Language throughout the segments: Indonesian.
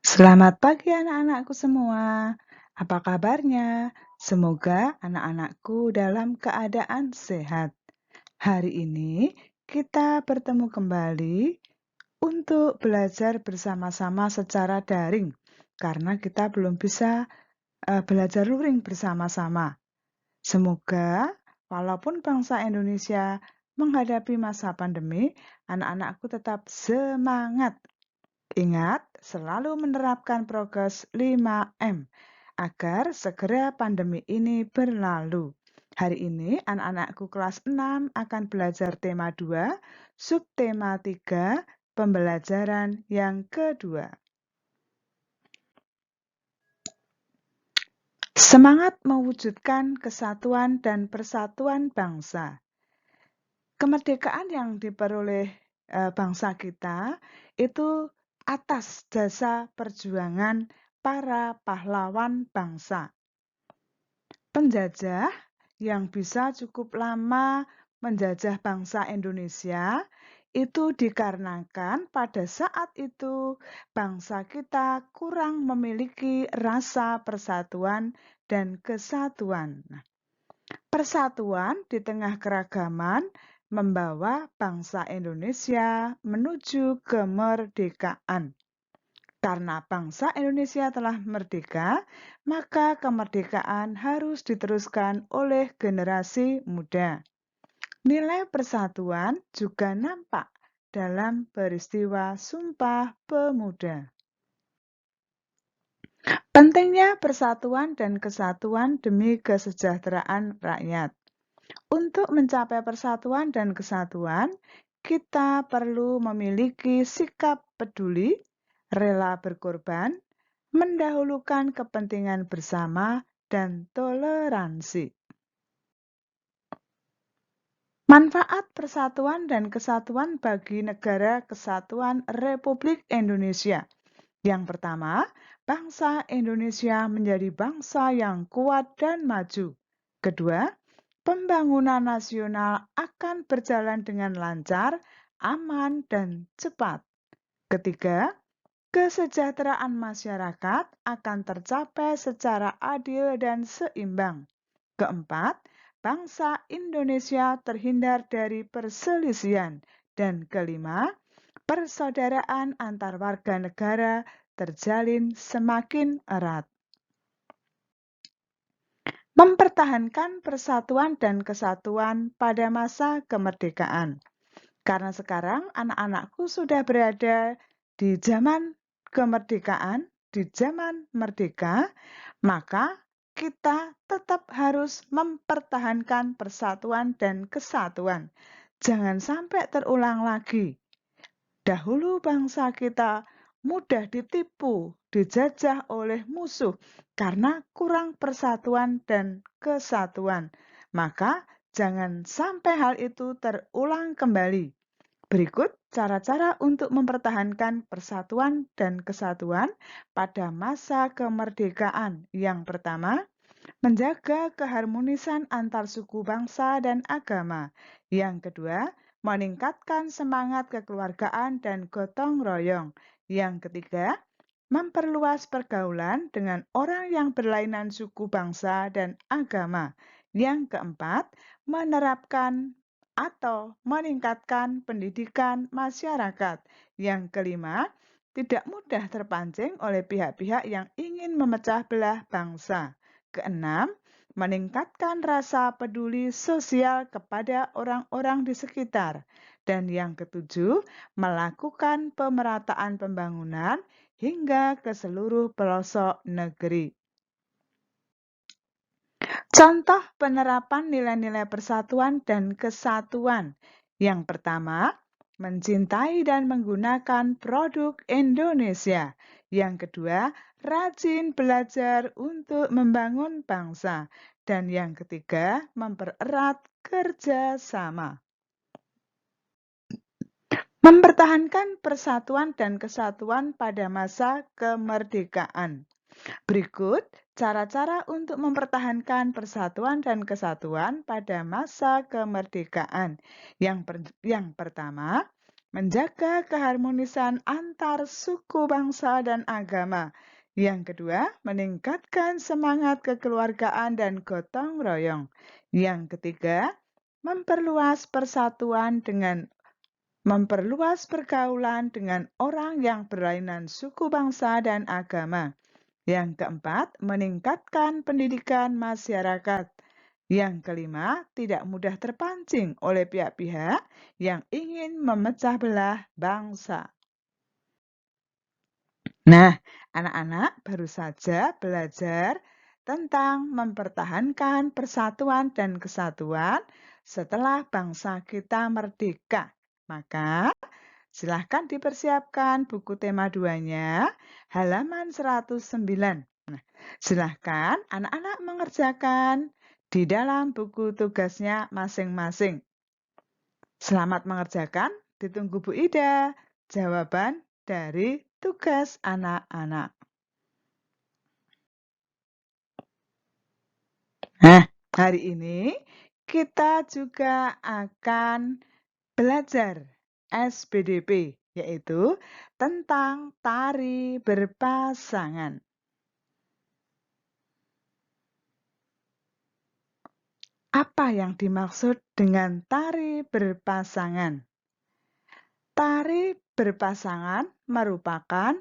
Selamat pagi anak-anakku semua. Apa kabarnya? Semoga anak-anakku dalam keadaan sehat. Hari ini kita bertemu kembali untuk belajar bersama-sama secara daring karena kita belum bisa belajar luring bersama-sama. Semoga walaupun bangsa Indonesia menghadapi masa pandemi, anak-anakku tetap semangat. Ingat, selalu menerapkan prokes 5M agar segera pandemi ini berlalu. Hari ini anak-anakku kelas 6 akan belajar tema 2, subtema 3, pembelajaran yang kedua. Semangat mewujudkan kesatuan dan persatuan bangsa. Kemerdekaan yang diperoleh bangsa kita itu atas jasa perjuangan para pahlawan bangsa. Penjajah yang bisa cukup lama menjajah bangsa Indonesia itu dikarenakan pada saat itu bangsa kita kurang memiliki rasa persatuan dan kesatuan. Persatuan di tengah keragaman membawa bangsa Indonesia menuju kemerdekaan. Karena bangsa Indonesia telah merdeka, maka kemerdekaan harus diteruskan oleh generasi muda. Nilai persatuan juga nampak dalam peristiwa Sumpah Pemuda. Pentingnya persatuan dan kesatuan demi kesejahteraan rakyat. Untuk mencapai persatuan dan kesatuan, kita perlu memiliki sikap peduli, rela berkorban, mendahulukan kepentingan bersama, dan toleransi. Manfaat persatuan dan kesatuan bagi negara kesatuan Republik Indonesia. Yang pertama, bangsa Indonesia menjadi bangsa yang kuat dan maju. Kedua, pembangunan nasional akan berjalan dengan lancar, aman, dan cepat. Ketiga, kesejahteraan masyarakat akan tercapai secara adil dan seimbang. Keempat, bangsa Indonesia terhindar dari perselisihan. Dan kelima, persaudaraan antar warga negara terjalin semakin erat. Mempertahankan persatuan dan kesatuan pada masa kemerdekaan. Karena sekarang anak-anakku sudah berada di zaman kemerdekaan, di zaman merdeka, maka kita tetap harus mempertahankan persatuan dan kesatuan. Jangan sampai terulang lagi. Dahulu bangsa kita mudah ditipu, dijajah oleh musuh karena kurang persatuan dan kesatuan. Maka jangan sampai hal itu terulang kembali. Berikut cara-cara untuk mempertahankan persatuan dan kesatuan pada masa kemerdekaan. Yang pertama, menjaga keharmonisan antar suku bangsa dan agama. Yang kedua, meningkatkan semangat kekeluargaan dan gotong royong. Yang ketiga, memperluas pergaulan dengan orang yang berlainan suku bangsa dan agama. Yang keempat, menerapkan atau meningkatkan pendidikan masyarakat. Yang kelima, tidak mudah terpancing oleh pihak-pihak yang ingin memecah belah bangsa. Keenam, meningkatkan rasa peduli sosial kepada orang-orang di sekitar. Dan yang ketujuh, melakukan pemerataan pembangunan hingga ke seluruh pelosok negeri. Contoh penerapan nilai-nilai persatuan dan kesatuan. Yang pertama, mencintai dan menggunakan produk Indonesia. Yang kedua, rajin belajar untuk membangun bangsa. Dan yang ketiga, mempererat kerjasama. Mempertahankan persatuan dan kesatuan pada masa kemerdekaan. Berikut cara-cara untuk mempertahankan persatuan dan kesatuan pada masa kemerdekaan. Yang pertama, menjaga keharmonisan antar suku, bangsa, dan agama. Yang kedua, meningkatkan semangat kekeluargaan dan gotong royong. Yang ketiga, memperluas pergaulan dengan orang yang berlainan suku, bangsa, dan agama. Yang keempat, meningkatkan pendidikan masyarakat. Yang kelima, tidak mudah terpancing oleh pihak-pihak yang ingin memecah belah bangsa. Nah, anak-anak baru saja belajar tentang mempertahankan persatuan dan kesatuan setelah bangsa kita merdeka. Maka, silahkan dipersiapkan buku tema 2-nya, halaman 109. Nah, silahkan anak-anak mengerjakan di dalam buku tugasnya masing-masing. Selamat mengerjakan, ditunggu Bu Ida jawaban dari tugas anak-anak. Nah, hari ini kita juga akan belajar SPDP, yaitu tentang tari berpasangan. Apa yang dimaksud dengan tari berpasangan? Tari berpasangan merupakan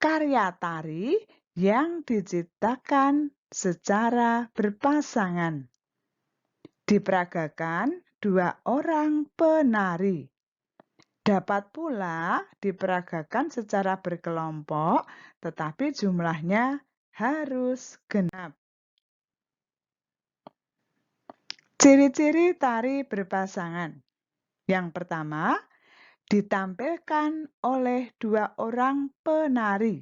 karya tari yang diciptakan secara berpasangan. Diperagakan 2 orang penari. Dapat pula diperagakan secara berkelompok, tetapi jumlahnya harus genap. Ciri-ciri tari berpasangan. Yang pertama, ditampilkan oleh 2 orang penari.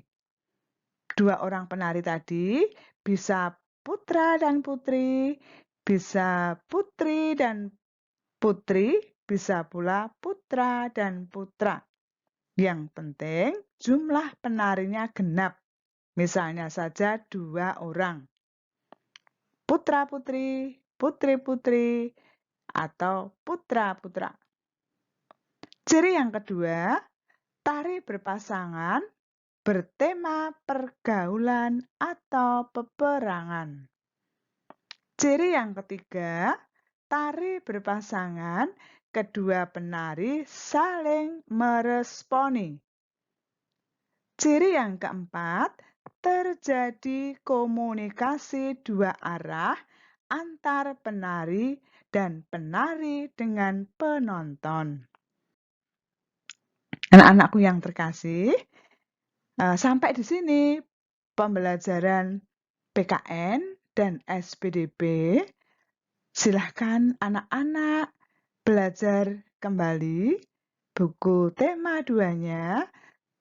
2 orang penari tadi bisa putra dan putri, bisa putri dan putri, bisa pula putra dan putra. Yang penting jumlah penarinya genap. Misalnya saja 2 orang. Putra-putri, putri-putri, atau putra-putra. Ciri yang kedua, tari berpasangan bertema pergaulan atau peperangan. Ciri yang ketiga, tari berpasangan, kedua penari saling meresponi. Ciri yang keempat, terjadi komunikasi 2 arah antar penari dan penari dengan penonton. Anak-anakku yang terkasih, sampai di sini pembelajaran PKN dan SPDP. Silahkan anak-anak belajar kembali buku tema 2-nya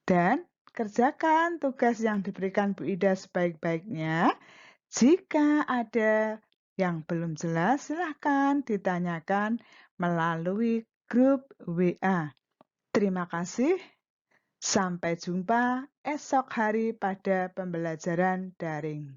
dan kerjakan tugas yang diberikan Bu Ida sebaik-baiknya. Jika ada yang belum jelas, silahkan ditanyakan melalui grup WA. Terima kasih. Sampai jumpa esok hari pada pembelajaran daring.